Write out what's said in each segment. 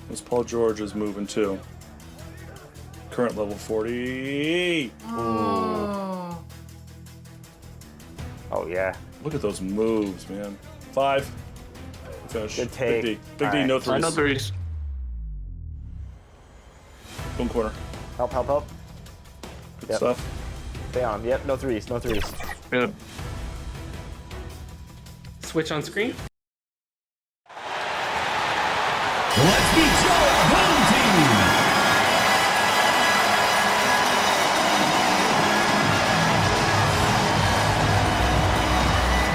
This Paul George is moving too. Current level 40. Oh. Oh, yeah. Look at those moves, man. 5. Finish. Good take. Big D. Big All D, right. no threes. No threes. Boom corner. Help, help, help. Good Yep. stuff. Stay on him. Yep, no threes, no threes. Yep. Switch on screen. Let's meet your home team.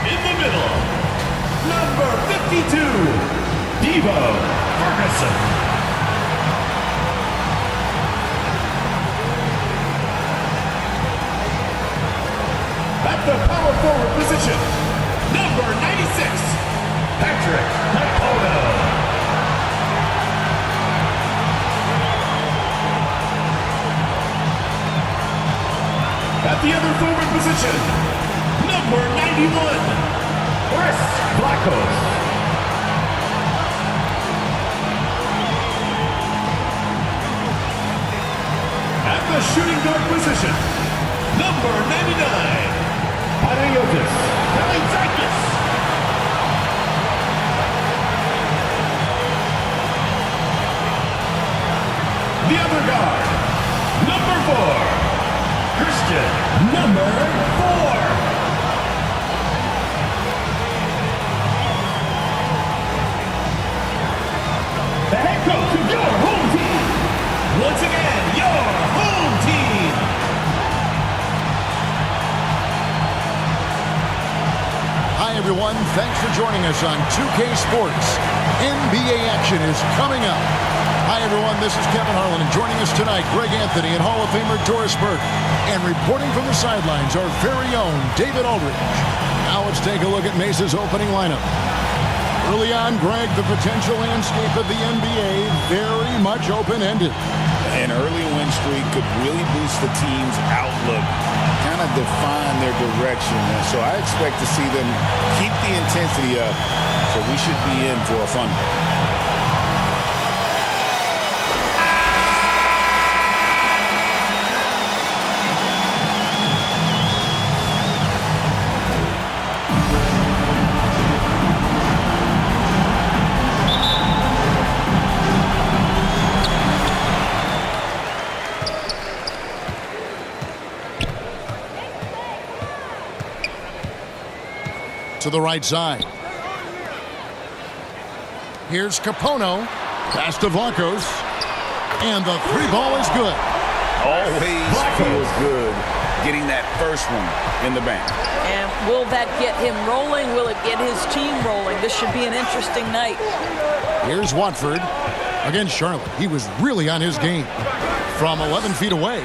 In the middle, number 52, Devo Ferguson. At the power forward position, number 96, Patrick Nakoda. At the other forward position, number 91, Chris Blackhos. At the shooting guard position, number 99, Panayotis Kalaitzakis. The other guard, number 4, Christian, number 4. The head coach of your home team. Once again, your home team. Hi, everyone. Thanks for joining us on 2K Sports. NBA action is coming up. Hi, everyone. This is Kevin Harlan, and joining us tonight, Greg Anthony and Hall of Famer Doris Burke. And reporting from the sidelines, our very own David Aldridge. Now let's take a look at Mesa's opening lineup. Early on, Greg, the potential landscape of the NBA very much open-ended. An early win streak could really boost the team's outlook, kind of define their direction. And so I expect to see them keep the intensity up, so we should be in for a fun one. To the right side. Here's Capono. Pass to Vlachos. And the three ball is good. Always feels good getting that first one in the bank. And will that get him rolling? Will it get his team rolling? This should be an interesting night. Here's Watford against Charlotte. He was really on his game. From 11 feet away,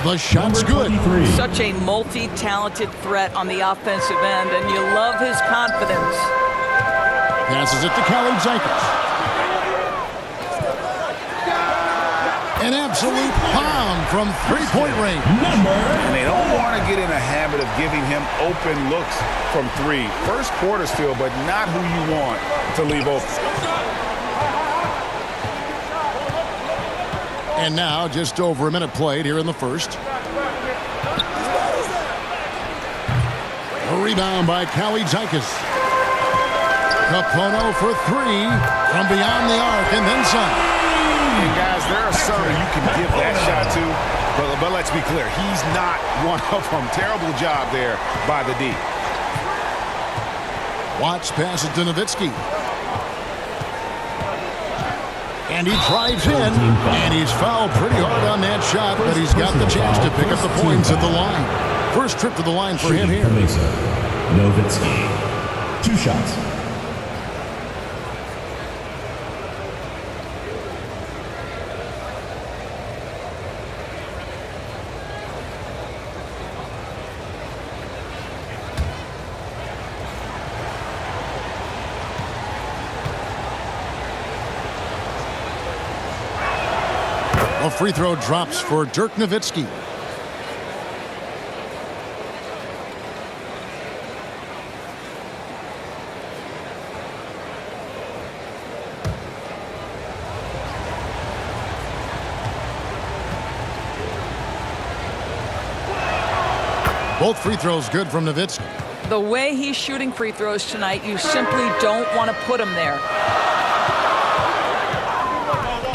the shot's good. Such a multi-talented threat on the offensive end, and you love his confidence. Passes it to Kalaitzakis. An absolute bomb from three-point range. And they don't want to get in a habit of giving him open looks from 3. First quarter still, but not who you want to leave open. And now, just over a minute played here in the first. A rebound by Kalaitzakis. Capono for 3 from beyond the arc and then some. And guys, there are some you can give that shot to, but let's be clear, he's not one of them. Terrible job there by the D. Watts passes to Nowitzki. And he drives in, and he's fouled pretty hard on that shot, but he's got the chance to pick up the points at the line. First trip to the line for him here. Nowitzki. 2 shots. A free throw drops for Dirk Nowitzki. Both free throws good from Nowitzki. The way he's shooting free throws tonight, you simply don't want to put him there.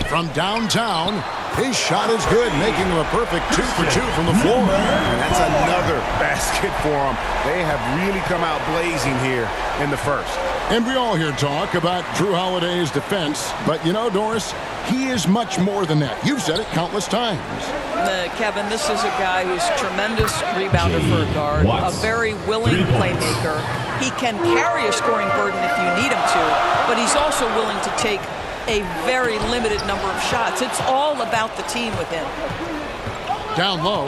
From downtown, his shot is good, making him a perfect 2 for 2 from the floor. And that's another basket for them. They have really come out blazing here in the first. And we all hear talk about Drew Holiday's defense, but you know, Doris, he is much more than that. You've said it countless times. Kevin, this is a guy who's a tremendous rebounder for a guard, a very willing playmaker. He can carry a scoring burden if you need him to, but he's also willing to take a very limited number of shots. It's all about the team with him. Down low.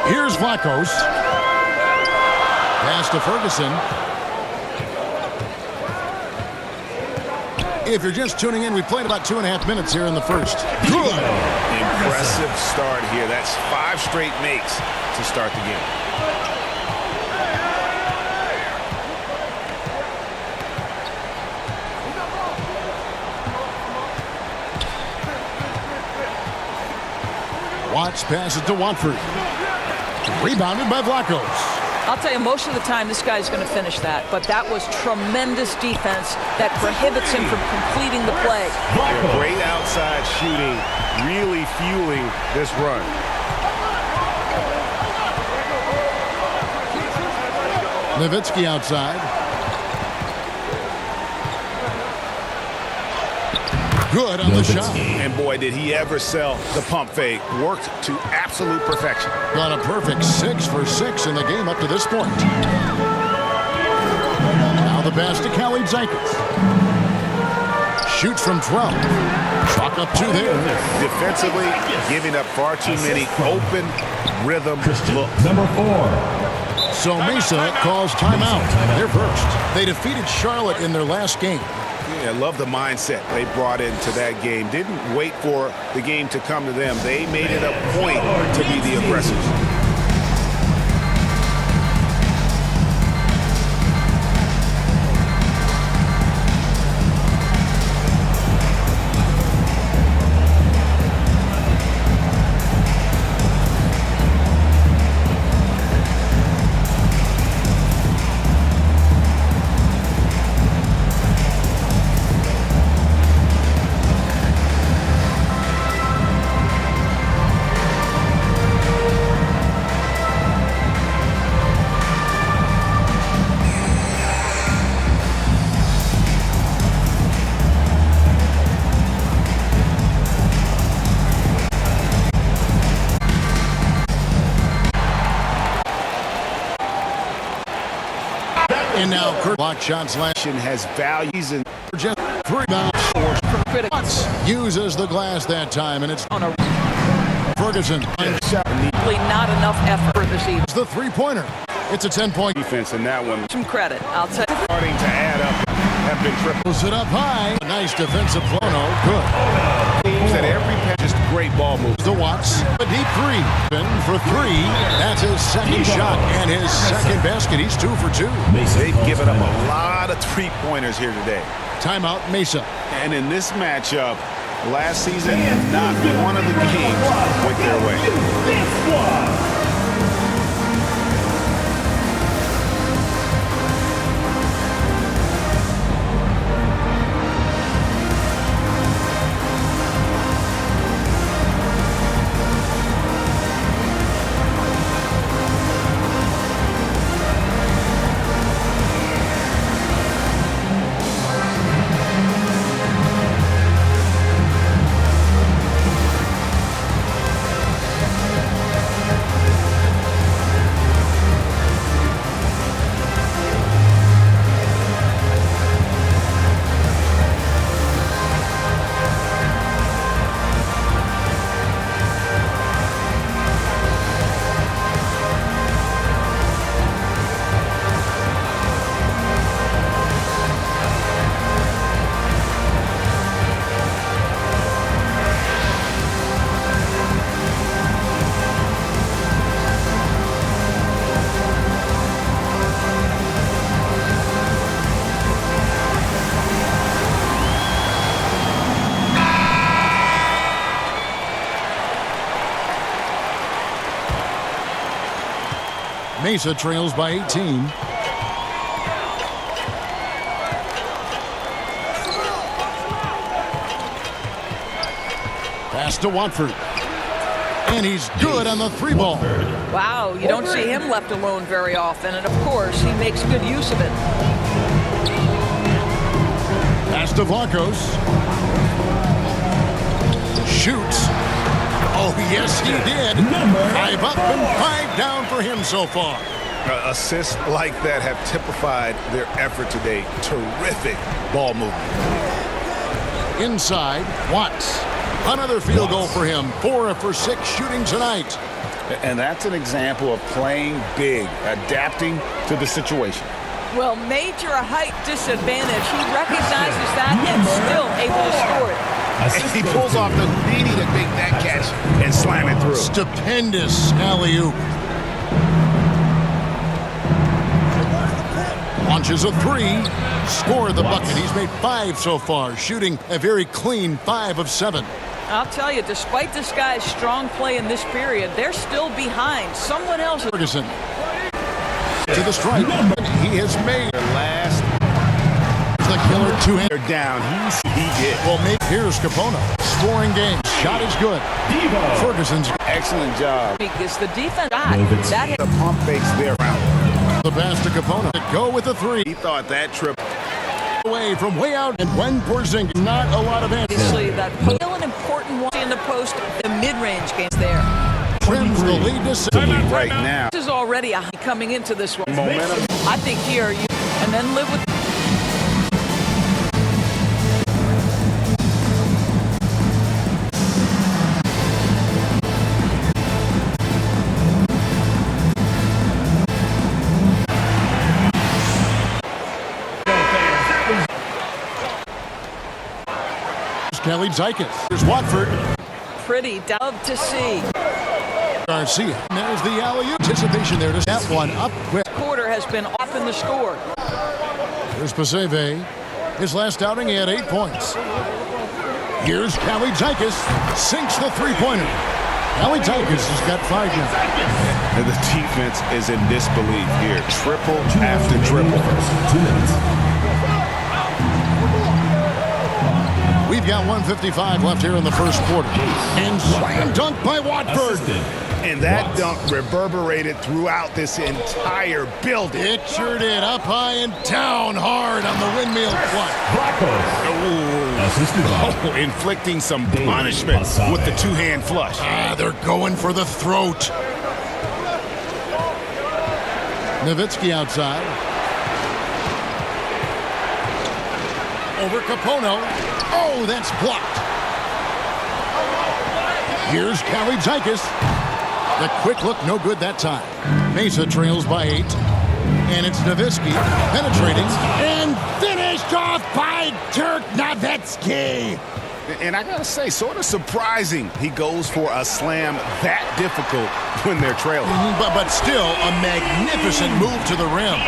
Here's Vlachos. Pass to Ferguson. If you're just tuning in, we played about 2.5 minutes here in the first. Good. Impressive start here. That's 5 straight makes to start the game. Watts passes to Watford. Rebounded by Vlachos. I'll tell you, most of the time this guy's going to finish that, but that was tremendous defense that prohibits him from completing the play. Great outside shooting, really fueling this run. Nowitzki outside. Good on the shot. And boy, did he ever sell the pump fake. Worked to absolute perfection. Got a perfect 6 for 6 in the game up to this point. Now the pass to Khalid-Zajkic. Shoots from 12. Chalk up 2 there. Defensively, giving up far too many open rhythm looks. Number 4. So Mesa calls timeout. They're first. They defeated Charlotte in their last game. I love the mindset they brought into that game. Didn't wait for the game to come to them. They made it a point to be the aggressors. And now Kurt block shots last Has values and just 3 bounce. Critics Uses the glass that time, and it's on a Ferguson. really not enough effort for this evening. It's the 3-pointer. It's a 10-point. defense in that one. Some credit, I'll tell you. Starting to add up. Have been triple. Pulls it up high. Nice defensive flow. No good. Teams at every pass, just great ball moves. The Watts. A deep 3. Ben for 3. That's his second shot and his second basket. He's 2 for 2. They've given up a lot of 3-pointers here today. Timeout, Mesa. And in this matchup, last season, not one of the games went their way. This one. Mesa trails by 18. Pass to Watford. And he's good on the 3-ball. Wow, you don't see him left alone very often, and of course, he makes good use of it. Pass to Vlachos. Shoots. Oh, yes, he did. 5 up and 5 down for him so far. Assists like that have typified their effort today. Terrific ball movement. Inside, Watts. Another field goal for him. 4 for 6 shooting tonight. And that's an example of playing big, adapting to the situation. Well, major height disadvantage. He recognizes that and still able to score it. He pulls off the needy to make that catch and slam it through. Stupendous alley-oop. Launches a 3. Scored the bucket. He's made 5 so far, shooting a very clean 5 of 7. I'll tell you, despite this guy's strong play in this period, they're still behind. Someone else. Ferguson to the stripe. He has made Their last the killer two-hand. they're down. He did. Well, maybe here's Capona. Scoring game. Shot is good. Ferguson's Excellent job. Because the defense, that The pump fakes their route. the pass to Capona. To go with the 3. He thought that trip. Away from way out. And when Porzingis, not a lot of answer. obviously that still an important one in the post. The mid-range games there. Trims the lead to 6. Right now. This is already a high coming into this one. Momentum. I think here you and then live with. Kelly Zykis. Here's Watford. Pretty love to see. Garcia. And there's the alley-oop. Anticipation there to that one up quick. Quarter has been off in the score. Here's Paseve. His last outing, he had 8 points. Here's Kelly Zykis. Sinks the 3-pointer. Kelly Zykis has got 5 now. And the defense is in disbelief here. Triple after triple. 2 minutes. We've got 1:55 left here in the first quarter. And slam dunk by Watford. And that dunk reverberated throughout this entire building. It sure did. Up high and down hard on the windmill clutch. Assisted by Oh, inflicting some punishment with the two-hand flush. Ah, they're going for the throat. Nowitzki outside. Over Capono. Oh, that's blocked. Here's Kelly Zykis. The quick look, no good that time. Mesa trails by 8. And it's Nowitzki penetrating and finished off by Dirk Nowitzki. And I gotta say, sort of surprising he goes for a slam that difficult when they're trailing. But still, a magnificent move to the rim.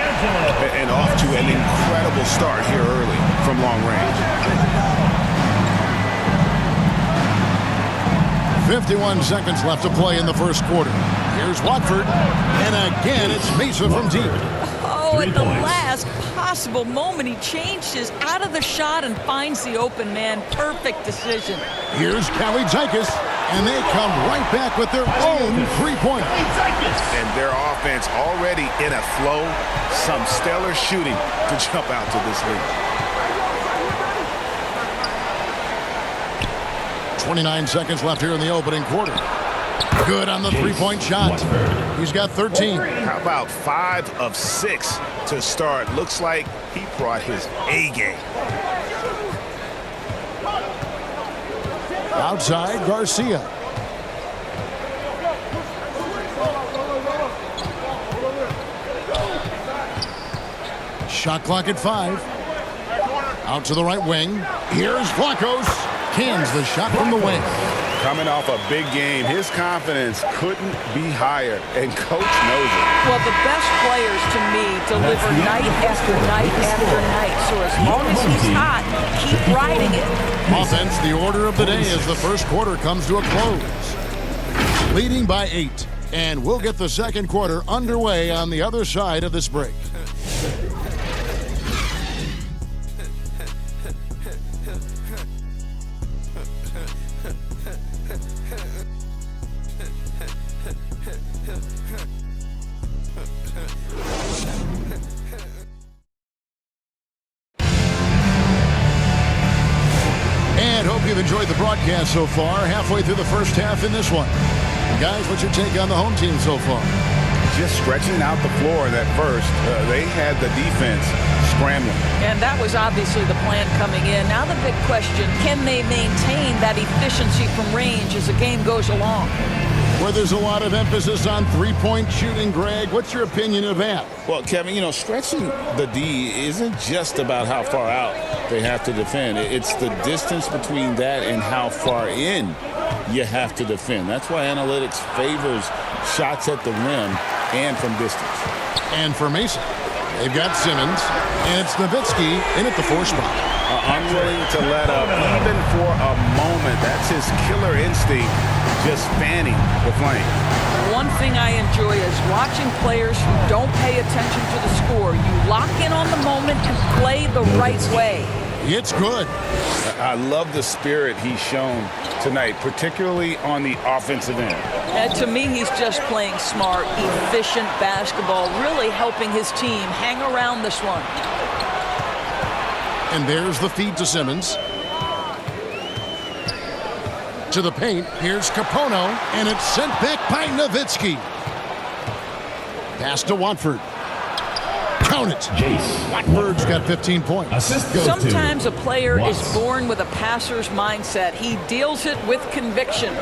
And off to an incredible start here early from long range. 51 seconds left to play in the first quarter. Here's Watford. And again, it's Mesa from deep. Oh, at the last possible moment, he changed his out of the shot and finds the open man. Perfect decision. Here's Kelly Zykis. And they come right back with their own 3-pointer. And their offense already in a flow. Some stellar shooting to jump out to this lead. 29 seconds left here in the opening quarter. Good on the 3-point shot. He's got 13. How about 5 of 6 to start? Looks like he brought his A game. Outside, Garcia. Shot clock at 5. Out to the right wing. Here's Vlachos. Cans the shot from the wing. Coming off a big game, his confidence couldn't be higher, and coach knows it. Well, the best players to me deliver night after night after night. So as long as he's hot, keep riding it. Offense, the order of the day as the first quarter comes to a close. Leading by 8. And we'll get the second quarter underway on the other side of this break. And hope you've enjoyed the broadcast so far. Halfway through the first half in this one. Guys, what's your take on the home team so far? Just stretching out the floor in that first. They had the defense scrambling. And that was obviously the plan coming in. Now the big question, can they maintain that efficiency from range as the game goes along? Where there's a lot of emphasis on three-point shooting, Greg. What's your opinion of that? Well, Kevin, you know, stretching the D isn't just about how far out they have to defend. It's the distance between that and how far in you have to defend. That's why analytics favors shots at the rim and from distance. And for Mason, they've got Simmons, and it's Nowitzki in at the 4 spot. Unwilling to let up even for a moment. That's his killer instinct, just fanning the flame. One thing I enjoy is watching players who don't pay attention to the score. You lock in on the moment and play the right way. It's good. I love the spirit he's shown tonight, particularly on the offensive end. And to me, he's just playing smart, efficient basketball, really helping his team hang around this one. And there's the feed to Simmons. To the paint, here's Capono, and it's sent back by Nowitzki. Pass to Watford. Count it. Watford's got 15 points. Sometimes a player is born with a passer's mindset. He deals it with conviction.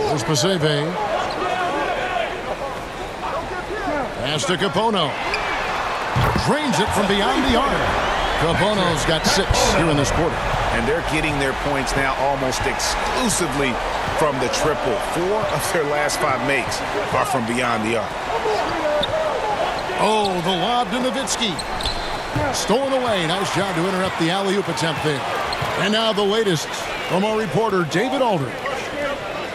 There's Paseve. Pass to Capono. Drains it from beyond the arc. Capono's got 6 here in this quarter. And they're getting their points now almost exclusively from the triple. 4 of their last 5 makes are from beyond the arc. Oh, the lob to Nowitzki. Stolen away. Nice job to interrupt the alley-oop attempt there. And now the latest from our reporter, David Aldridge.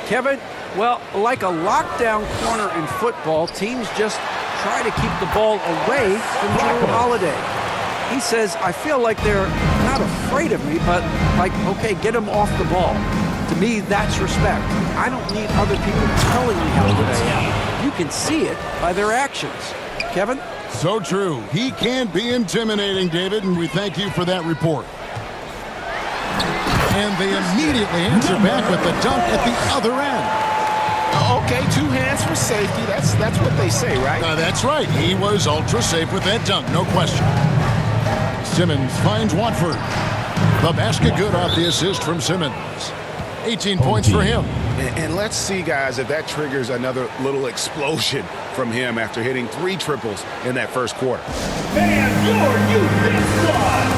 Kevin, well, like a lockdown corner in football, teams just try to keep the ball away from Jrue Holiday. He says, I feel like they're not afraid of me, but like, okay, get him off the ball. To me, that's respect. I don't need other people telling me how good I am. You can see it by their actions. Kevin? So true. He can be intimidating, David, and we thank you for that report. And they immediately answer back with the dunk at the other end. Okay, 2 hands for safety. That's what they say, right? That's right. He was ultra safe with that dunk, no question. Simmons finds Watford. The basket good off the assist from Simmons. 18 points for him. And let's see, guys, if that triggers another little explosion from him after hitting 3 triples in that first quarter. And your youth squad.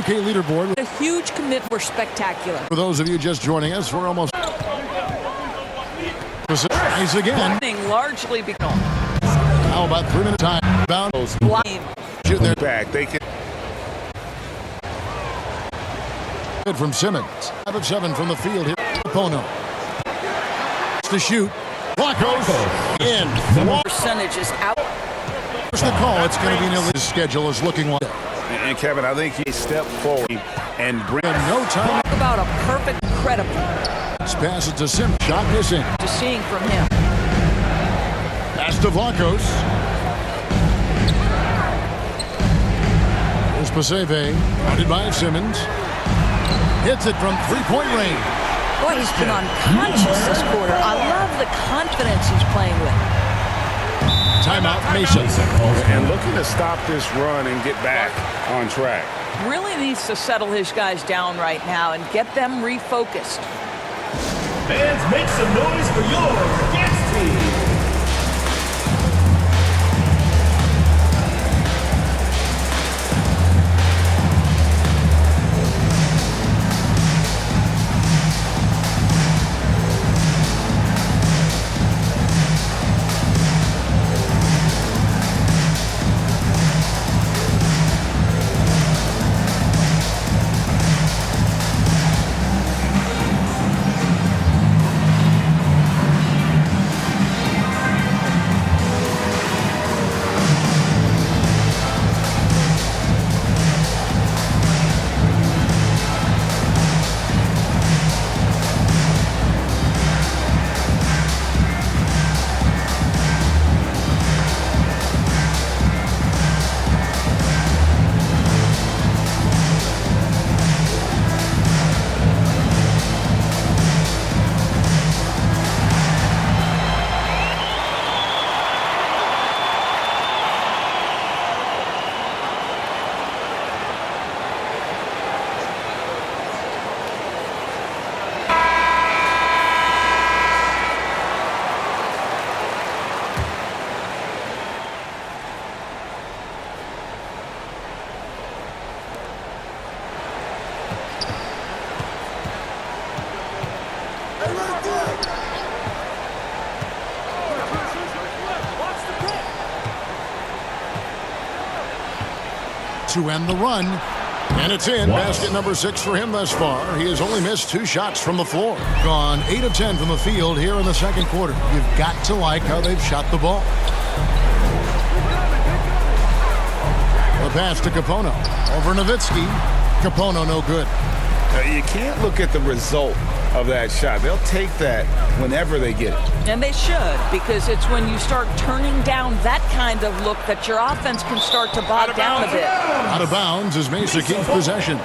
Leaderboard. A huge commit were spectacular. For those of you just joining us, we're almost He's again. Largely because How about 3-minute time? Bound. Shooting their Back. They can. Good from Simmons. 5 of 7 from the field here. Pono. To shoot. Flacco's in. Percentage is out. Here's the call. It's going to be an illegal. His schedule is looking like. And Kevin, I think he stepped forward and bring No time. Talk about a perfect credit This pass it to Sim. Shot missing. to seeing from him. Pass to Vlacos. Here's Paseve. Guarded by Simmons. Hits it from three-point range. Boy, he's been unconscious this quarter. I love the confidence he's playing with. Timeout, Mesa. and looking to stop this run and get back on track. Really needs to settle his guys down right now and get them refocused. Fans, make some noise for your Gas team. To end the run. And it's in. Basket number 6 for him thus far. He has only missed 2 shots from the floor. Gone 8 of 10 from the field here in the second quarter. You've got to like how they've shot the ball. The pass to Capono. Over Nowitzki. Capono no good. You can't look at the result of that shot. They'll take that whenever they get it. And they should, because it's when you start turning down that kind of look that your offense can start to bog down a bit. Out of bounds as Mesa keeps possession.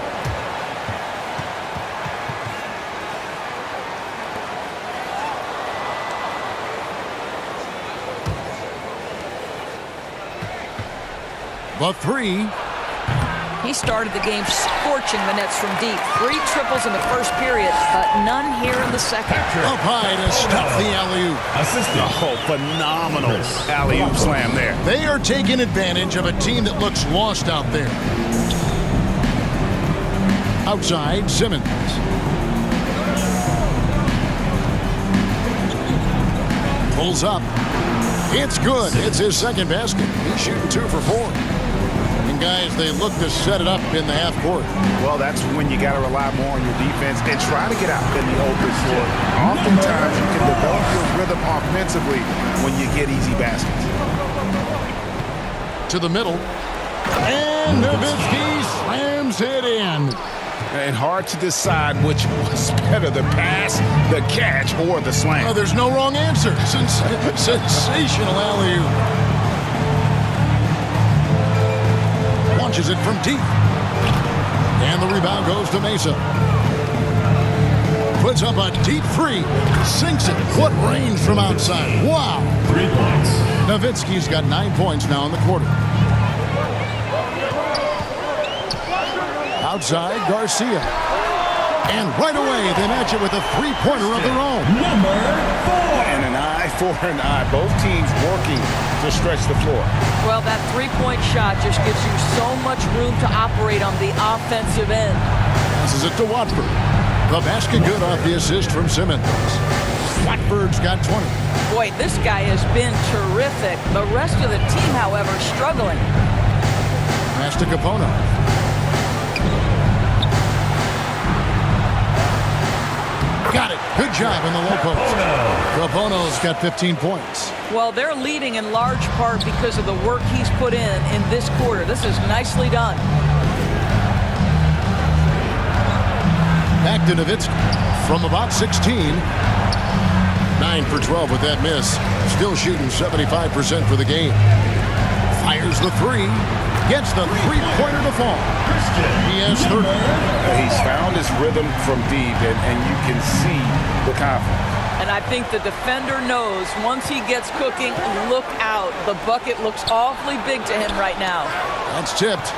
The three. He started the game scorching the nets from deep. 3 triples in the first period, but none here in the second. Up high to stop the alley-oop. Oh, phenomenal alley-oop slam there. They are taking advantage of a team that looks lost out there. Outside, Simmons. Pulls up. It's good. It's his second basket. He's shooting 2 for 4. And guys, they look to set it up in the half court. Well, that's when you got to rely more on your defense and try to get out in the open floor. Oftentimes, you can develop your rhythm offensively when you get easy baskets. To the middle. And Nowitzki slams it in. And hard to decide which was better, the pass, the catch, or the slam. Oh, there's no wrong answer. Sensational alley-oop. Launches it from deep. And the rebound goes to Mesa. Puts up a deep three. Sinks it. What range from outside. Wow. 3 points. Nowitzki's got 9 points now in the quarter. Outside, Garcia. And right away, they match it with a three-pointer of their own. Number 4. And an eye for an eye. Both teams working to stretch the floor. Well, that 3-point shot just gives you so much room to operate on the offensive end. Passes it to Watford. The basket good off the assist from Simmons. Watford's got 20. Boy, this guy has been terrific. The rest of the team, however, struggling. Pass to Capono. Got it. Good job in the low post. Capone's got 15 points. Well, they're leading in large part because of the work he's put in this quarter. This is nicely done. Back to Nowitzki from about 16. 9 for 12 with that miss. Still shooting 75% for the game. Fires the three. Gets the three-pointer to fall. He has 30. He's found his rhythm from deep, and you can see the confidence. And I think the defender knows once he gets cooking, look out. The bucket looks awfully big to him right now. That's tipped.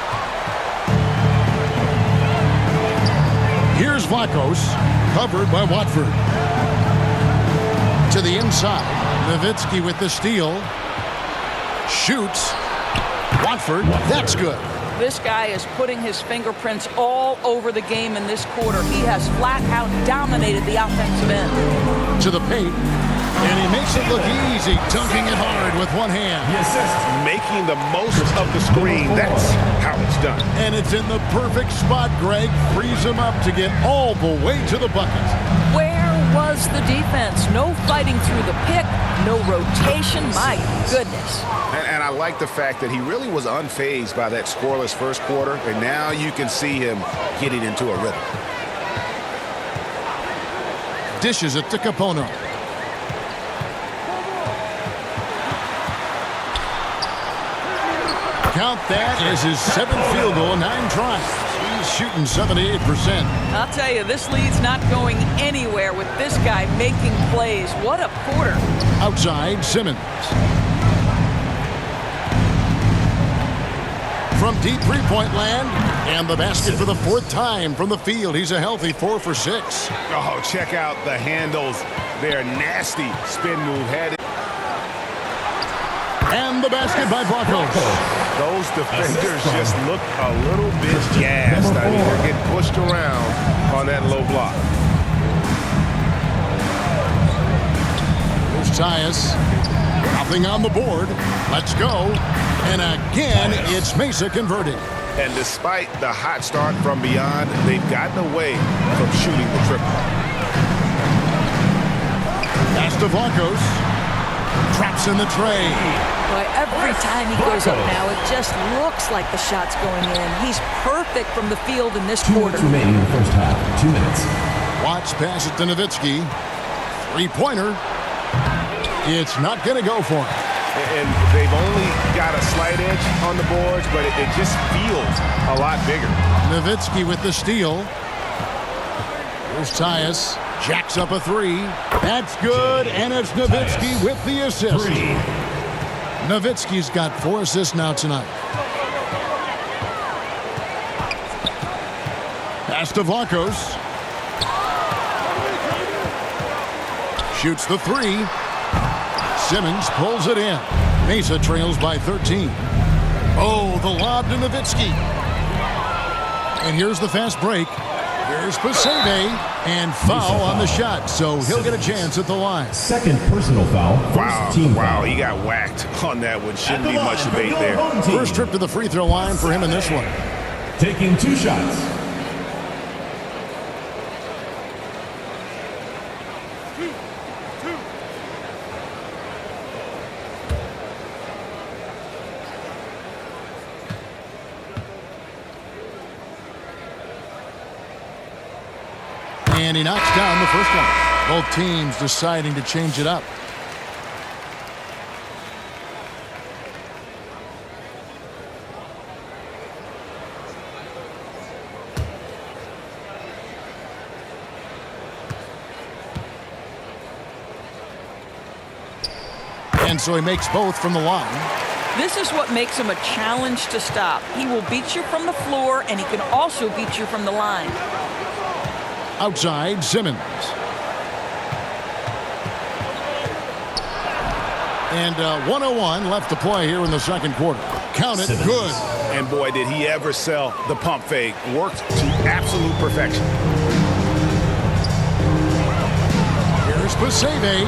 Here's Vlachos, covered by Watford. To the inside, Nowitzki with the steal. Shoots. Watford, that's good. This guy is putting his fingerprints all over the game in this quarter. He has flat out dominated the offensive end. To the paint, and he makes it look easy, dunking it hard with one hand. Making the most of the screen, that's how it's done. And it's in the perfect spot, Greg. Frees him up to get all the way to the bucket. Where was the defense? No fighting through the pick, no rotation. My goodness. And I like the fact that he really was unfazed by that scoreless first quarter, and now you can see him getting into a rhythm. Dishes it to Capone. Count that as his 7th field goal, 9 tries. He's shooting 78%. I'll tell you, this lead's not going anywhere with this guy making plays. What a quarter. Outside, Simmons. From deep three-point land, and the basket for the 4th time from the field. He's a healthy 4 for 6. Oh, check out the handles. They're nasty. Spin move had it. And the basket by Vlachos. Those defenders just look a little bit gassed. I mean, they're getting pushed around on that low block. Here's Tyus. Nothing on the board. Let's go. And again, it's Mesa converted. And despite the hot start from beyond, they've gotten away from shooting the triple. That's to Vlachos. Traps in the tray. Boy, every time he goes up now, it just looks like the shot's going in. He's perfect from the field in this quarter. Remaining in the first half. 2 minutes. Watts pass it to Nowitzki. Three-pointer. It's not going to go for him. And they've only got a slight edge on the boards, but it just feels a lot bigger. Nowitzki with the steal. Here's Tyus. Jacks up a three. That's good, and it's Nowitzki with the assist. Nowitzki's got 4 assists now tonight. Pass to Vlachos. Shoots the three. Simmons pulls it in. Mesa trails by 13. Oh, the lob to Nowitzki. And here's the fast break. Here's Pasebe, and foul on the shot, so he'll get a chance at the line. Second personal foul. First team foul. He got whacked on that one. Shouldn't be much debate there. First trip to the free throw line for him in this one. Taking 2 shots. And he knocks down the first one. Both teams deciding to change it up. And so he makes both from the line. This is what makes him a challenge to stop. He will beat you from the floor, and he can also beat you from the line. Outside, Simmons. And 1:01 left to play here in the second quarter. Count it, Simmons. good. And boy, did he ever sell the pump fake. Worked to absolute perfection. Here's Pasebe.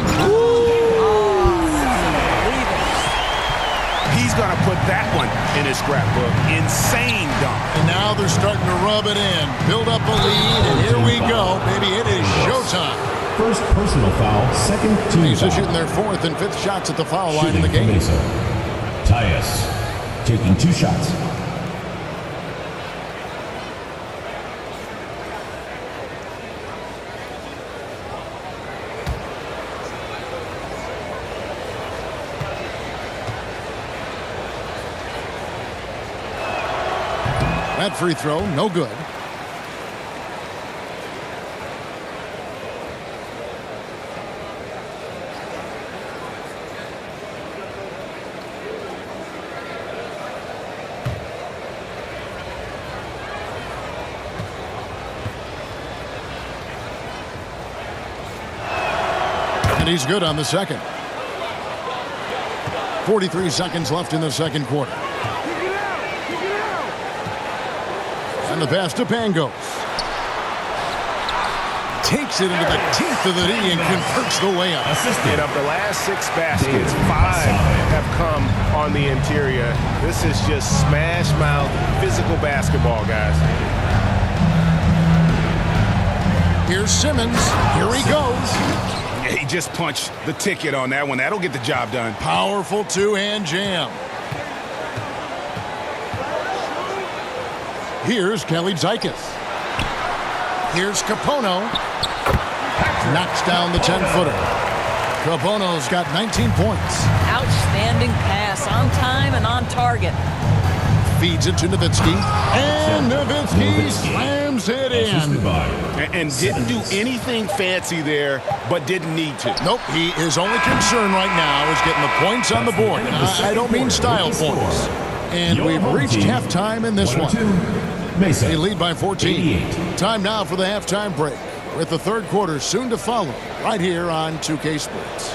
He's going to put that one in his scrapbook. Insane dunk. And now they're starting to rub it in. Build up a lead, and here we go. Baby, it is showtime. First personal foul, second team Mesa foul. shooting their 4th and 5th shots at the foul line in the Shooting game. for Mesa. Tyus taking 2 shots. That free throw, no good. And he's good on the second. 43 seconds left in the second quarter. And the pass to Pangos. Takes it into the teeth of the D and converts the layup. And of the last 6 baskets, 5 have come on the interior. This is just smash mouth physical basketball, guys. Here's Simmons. Here he goes. He just punched the ticket on that one. That'll get the job done. Powerful two-hand jam. Here's Kelly Zykis. Here's Capono. Knocks down the 10-footer. Capono's got 19 points. Outstanding pass, on time and on target. Feeds it to Nowitzki. And Nowitzki slams it in. And didn't do anything fancy there, but didn't need to. Nope, his only concern right now is getting the points on the board. And I don't mean style points. And we've reached halftime in this one. They lead by 14. Time now for the halftime break, with the third quarter soon to follow, right here on 2K Sports.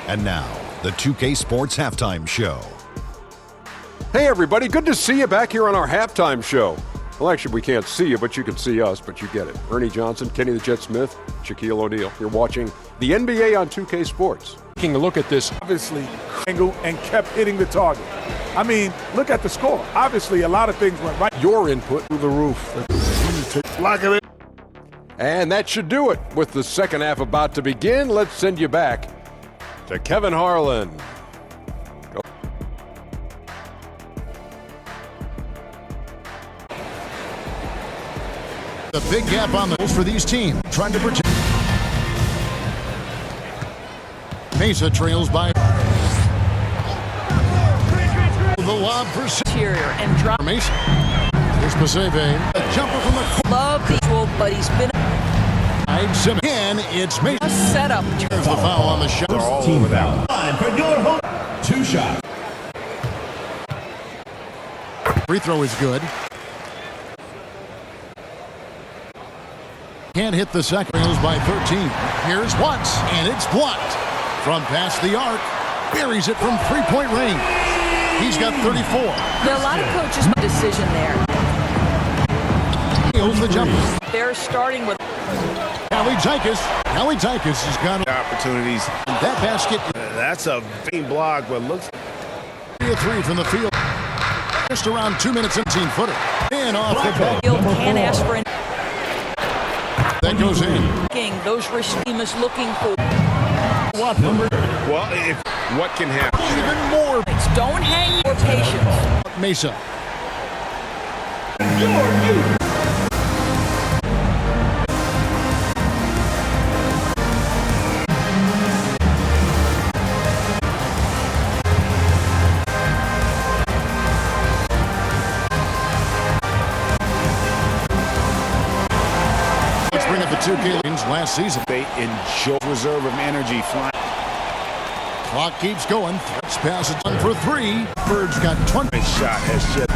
And now, the 2K Sports Halftime Show. Hey everybody, good to see you back here on our halftime show. Well, actually, we can't see you, but you can see us, but you get it. Ernie Johnson, Kenny the Jet Smith, Shaquille O'Neal. You're watching the NBA on 2K Sports. Taking a look at this. Obviously, angle and kept hitting the target. I mean, look at the score. Obviously, a lot of things went right. Your input through the roof. And that should do it. With the second half about to begin, let's send you back to Kevin Harlan. Go. The big gap on the goals for these teams, trying to protect. Mesa trails by the lob for Interior and drop. Mesa. Here's Paseve. A jumper from the Love the duel, but he's been Simmons. And it's Mesa. a setup. There's the foul on the shot. First team foul. Line for your home. 2 shots. Free throw is good. Can't hit the second. Trails by 13. Here's Watts, and it's blocked. From past the arc, buries it from three-point range. He's got 34. There are a lot of coaches' decision there. Heals the jumper. They're starting with Kelly Zykis. Kelly Zykis has got Opportunities. that basket. That's a vain block, but looks. A 3 from the field. Just around 2 minutes, 18-footer. And off the ball. field can't ask for That goes in. anything. Those receivers looking for Well, what can happen? Even more. points. Don't hang your patience. Mesa. Let's bring up the 2K games last season. They enjoy reserve of energy flying. Clock keeps going. Threats pass it on for 3. Bird's got 20. Shot has just.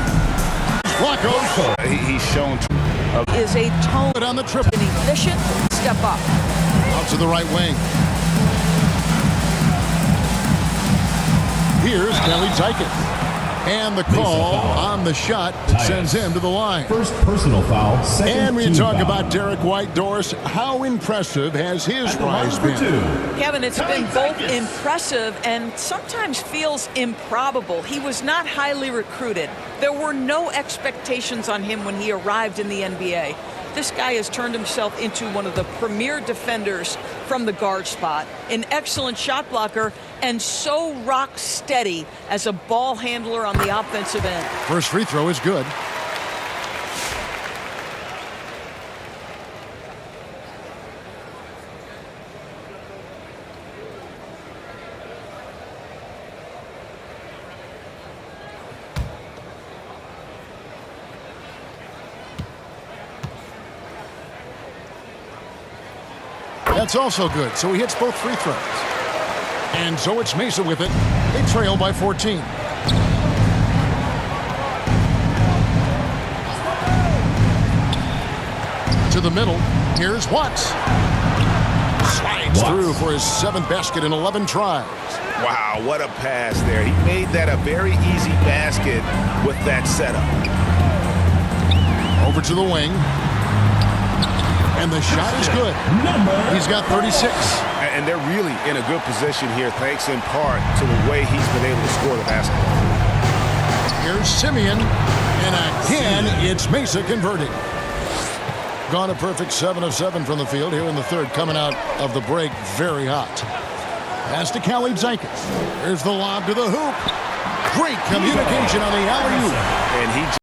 Flacco. He's shown. Is a tone On the triple. an efficient step up. Out to the right wing. Here's Kelly Zykis. And the call on the shot that sends him to the line. First personal foul, second And we team talk foul. about Derek White, Doris. How impressive has his rise been? Kevin, it's been both impressive and sometimes feels improbable. He was not highly recruited. There were no expectations on him when he arrived in the NBA. This guy has turned himself into one of the premier defenders from the guard spot, an excellent shot blocker, and so rock steady as a ball handler on the offensive end. First free throw is good. That's also good, so he hits both free throws. And so it's Mesa with it. They trail by 14. To the middle, here's Watts. Slides through for his 7th basket in 11 tries. Wow, what a pass there. He made that a very easy basket with that setup. Over to the wing. And the shot is good. He's got 36. And they're really in a good position here, thanks in part to the way he's been able to score the basketball. Here's Simeon. And again, it's Mesa converting. Gone a perfect 7 of 7 from the field here in the third, coming out of the break very hot. Pass to Khalid Zankas. There's the lob to the hoop. Great communication on the alley-oop. And he